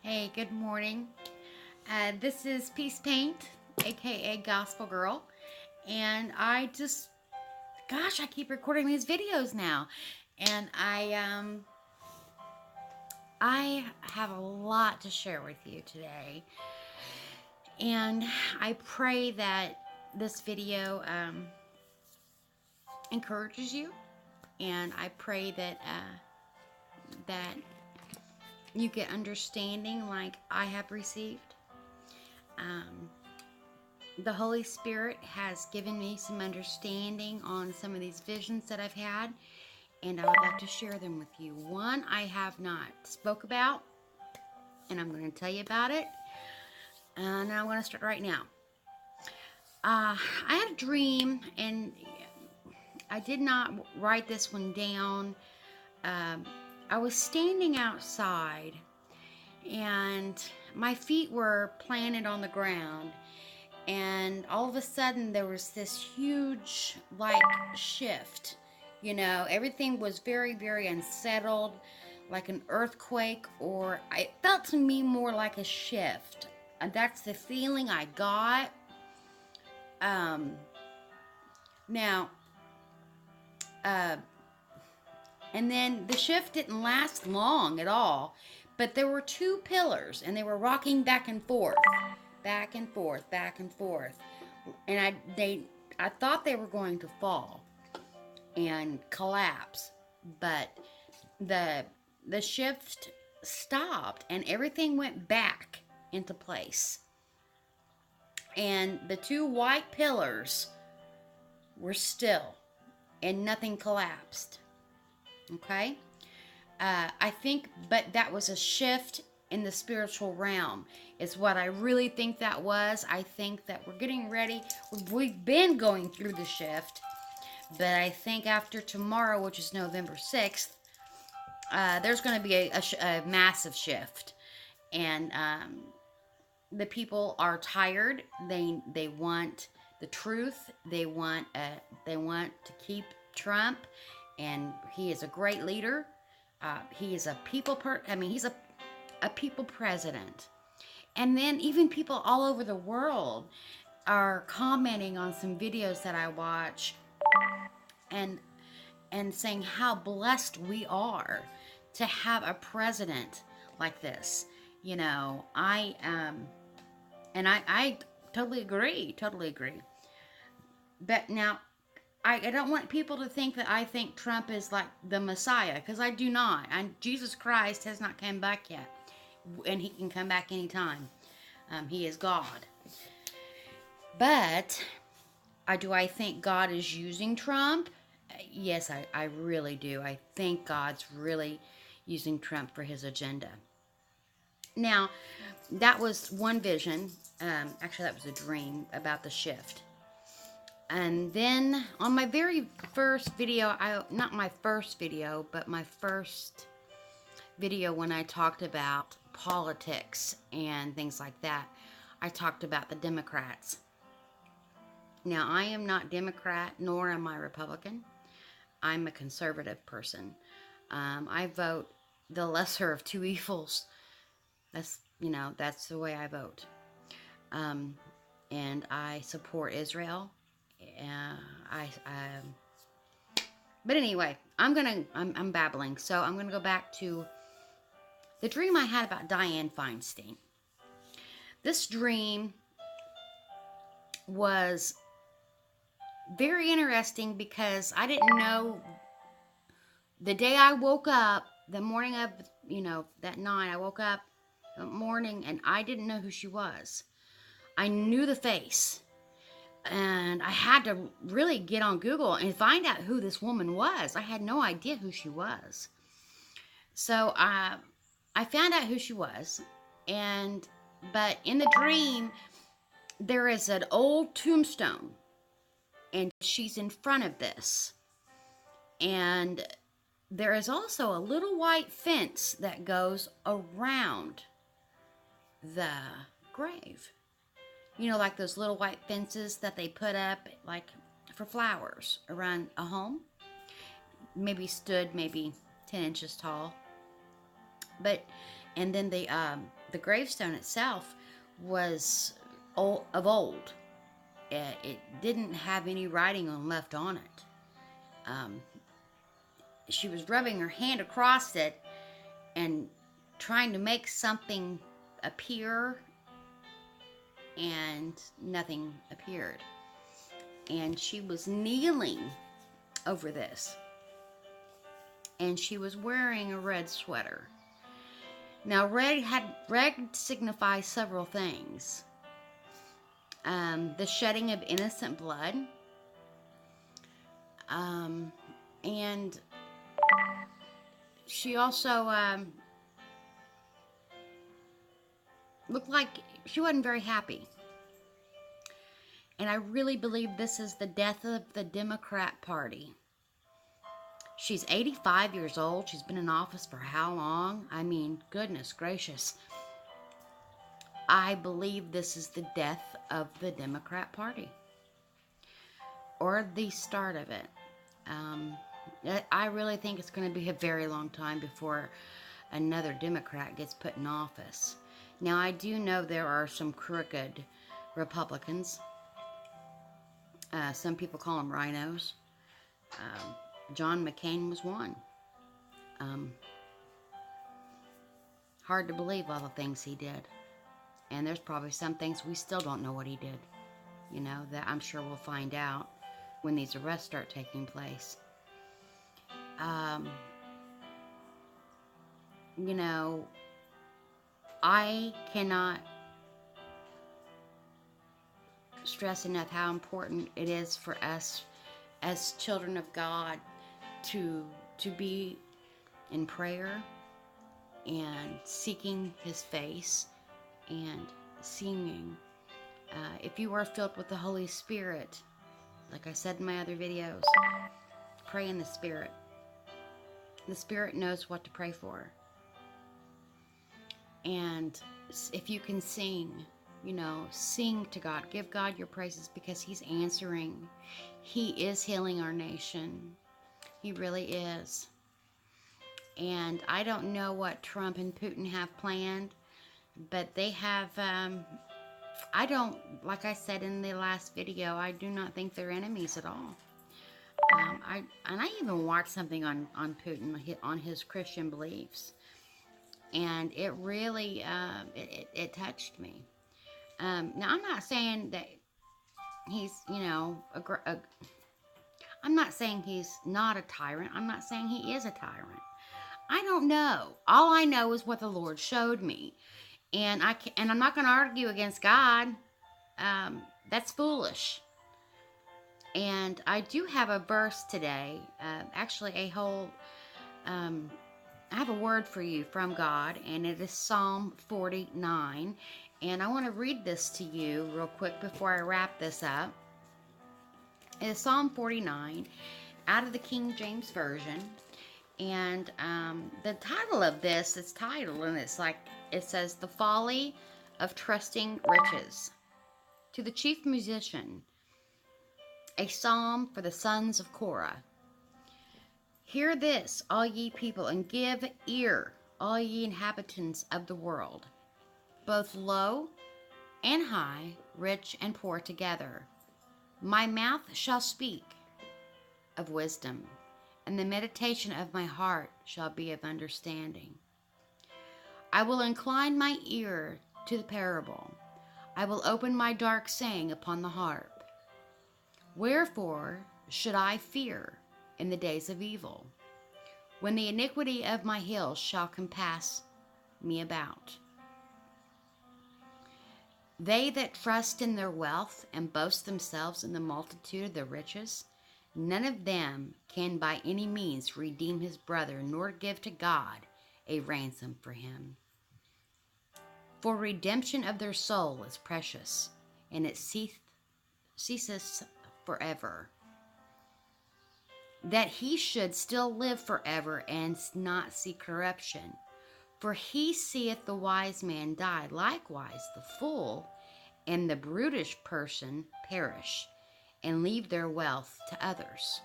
Hey, good morning. This is Peace Paint, aka Gospel Girl, and I keep recording these videos now, and I have a lot to share with you today, and I pray that this video encourages you, and I pray that you get understanding like I have received. Um, the Holy Spirit has given me some understanding on some of these visions that I've had, and I would like to share them with you. One I have not spoke about, and I'm going to tell you about it, and I'm going to start right now. I had a dream, and I did not write this one down. I was standing outside, and my feet were planted on the ground, and all of a sudden there was this huge shift. Everything was very, very unsettled, like an earthquake, or it felt to me more like a shift, and that's the feeling I got. Now and then the shift didn't last long at all, but there were two pillars, and they were rocking back and forth, back and forth, back and forth. And I thought they were going to fall and collapse, but the shift stopped and everything went back into place. And the two white pillars were still, and nothing collapsed. Okay? I think, but that was a shift in the spiritual realm, is what I really think that was. I think that we're getting ready. We've been going through the shift, but I think after tomorrow, which is November 6th, there's going to be a massive shift. And the people are tired. They want the truth. They want to keep Trump, and he is a great leader. He is a he's a people president. And then even people all over the world are commenting on some videos that I watch, and saying how blessed we are to have a president like this. I totally agree. But now, I don't want people to think that I think Trump is like the Messiah, because I do not. And Jesus Christ has not come back yet, and he can come back anytime. He is God. But do I think God is using Trump? Yes, I really do. I think God's really using Trump for his agenda. Now, that was one vision. Actually, that was a dream about the shift. And then on my very first video, not my first video, but my first video when I talked about politics and things like that, I talked about the Democrats. Now, I am not Democrat, nor am I Republican. I'm a conservative person. I vote the lesser of two evils. That's the way I vote. And I support Israel. But anyway, I'm babbling, so I'm gonna go back to the dream I had about Dianne Feinstein. This dream was very interesting because I didn't know. The day I woke up, the morning of, that night, I woke up the morning and I didn't know who she was. I knew the face. And I had to really get on Google and find out who this woman was. I had no idea who she was. So I found out who she was. But in the dream, there is an old tombstone, and she's in front of this. And there is also a little white fence that goes around the grave. Like those little white fences that they put up, like for flowers around a home. Maybe 10 inches tall. And then the gravestone itself was of old. It didn't have any writing left on it. She was rubbing her hand across it and trying to make something appear, and nothing appeared. And she was kneeling over this, and she was wearing a red sweater. Now, red signifies several things. The shedding of innocent blood, and she also looked like she wasn't very happy. And I really believe this is the death of the Democrat Party. She's 85 years old. She's been in office for how long? I mean, goodness gracious. I believe this is the death of the Democrat Party, or the start of it. I really think it's going to be a very long time before another Democrat gets put in office. Now, I do know there are some crooked Republicans. Some people call them rhinos. John McCain was one. Hard to believe all the things he did. And there's probably some things we still don't know what he did. You know, that I'm sure we'll find out when these arrests start taking place. You know, I cannot stress enough how important it is for us as children of God to be in prayer and seeking His face and singing. If you are filled with the Holy Spirit, like I said in my other videos, pray in the Spirit. The Spirit knows what to pray for. And if you can sing, you know, sing to God. Give God your praises, because He's answering. He is healing our nation. He really is. And I don't know what Trump and Putin have planned, but they have, I don't, like I said in the last video, I do not think they're enemies at all. I even watched something on Putin, on his Christian beliefs, and it really, it touched me. Now, I'm not saying that he's, you know, I'm not saying he's not a tyrant. I'm not saying he is a tyrant. I don't know. All I know is what the Lord showed me. And I'm not going to argue against God. That's foolish. And I do have a verse today. Actually, I have a word for you from God, and it is Psalm 49. And I want to read this to you real quick before I wrap this up. It is Psalm 49 out of the King James Version. And the title of this, it's titled, and it's like, it says, "The Folly of Trusting Riches." To the chief musician, a psalm for the sons of Korah. Hear this, all ye people, and give ear, all ye inhabitants of the world, both low and high, rich and poor together. My mouth shall speak of wisdom, and the meditation of my heart shall be of understanding. I will incline my ear to the parable. I will open my dark saying upon the harp. Wherefore should I fear in the days of evil, when the iniquity of my hills shall compass me about? They that trust in their wealth and boast themselves in the multitude of their riches, none of them can by any means redeem his brother, nor give to God a ransom for him. For redemption of their soul is precious, and it ceases forever. That he should still live forever and not see corruption. For he seeth the wise man die, likewise the fool and the brutish person perish, and leave their wealth to others.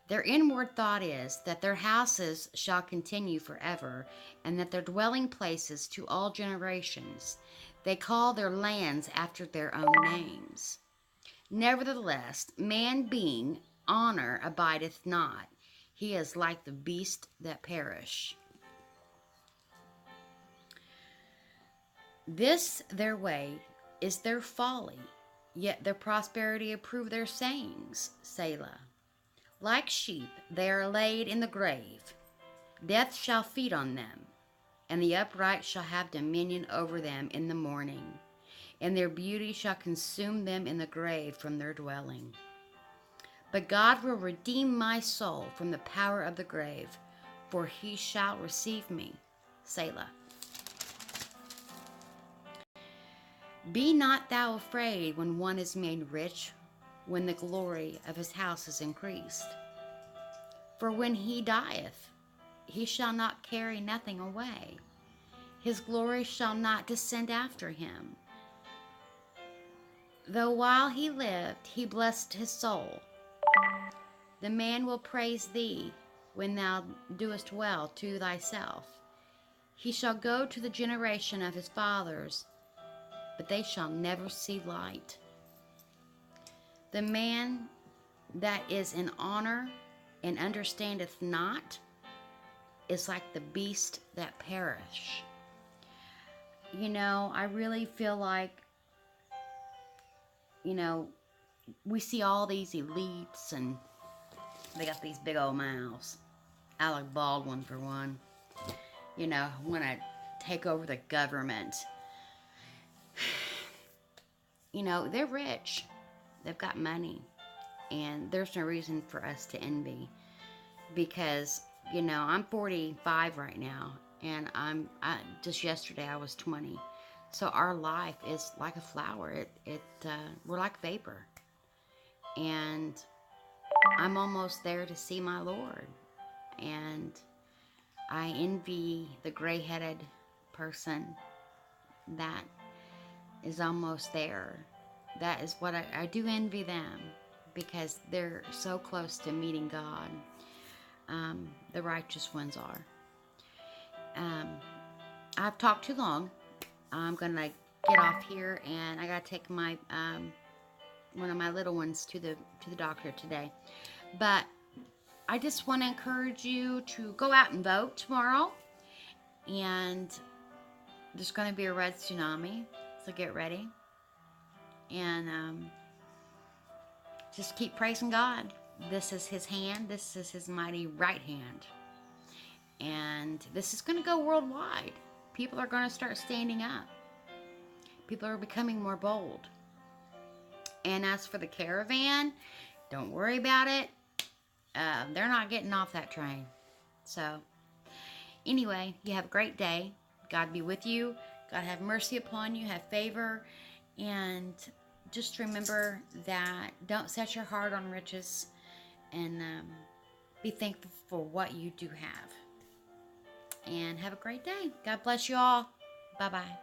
Their inward thought is that their houses shall continue forever, and that their dwelling places to all generations. They call their lands after their own names. Nevertheless, man being, honor abideth not. He is like the beasts that perish. This their way is their folly, yet their prosperity approve their sayings. Selah. Like sheep, they are laid in the grave. Death shall feed on them, and the upright shall have dominion over them in the morning, and their beauty shall consume them in the grave from their dwelling. But God will redeem my soul from the power of the grave, for he shall receive me. Selah. Be not thou afraid when one is made rich, when the glory of his house is increased. For when he dieth, he shall not carry nothing away. His glory shall not descend after him. Though while he lived, he blessed his soul. The man will praise thee when thou doest well to thyself. He shall go to the generation of his fathers, but they shall never see light. The man that is in honor and understandeth not is like the beast that perish. You know, I really feel like, you know, we see all these elites and they got these big old mouths. Alec Baldwin, for one. You know, want to take over the government. You know, they're rich. They've got money. And there's no reason for us to envy. Because, you know, I'm 45 right now. And just yesterday I was 20. So our life is like a flower. We're like vapor. And I'm almost there to see my Lord. And I envy the gray-headed person that is almost there. That is what I do envy them, because they're so close to meeting God. The righteous ones are. I've talked too long. I'm gonna get off here, and I gotta take my one of my little ones to the doctor today. But I just want to encourage you to go out and vote tomorrow. And there's going to be a red tsunami, so get ready. And just keep praising God. This is his hand. This is his mighty right hand. And this is going to go worldwide. People are going to start standing up. People are becoming more bold. And as for the caravan, don't worry about it. They're not getting off that train. So, anyway, you have a great day. God be with you. God have mercy upon you. Have favor. And just remember that don't set your heart on riches. And be thankful for what you do have. And have a great day. God bless you all. Bye-bye.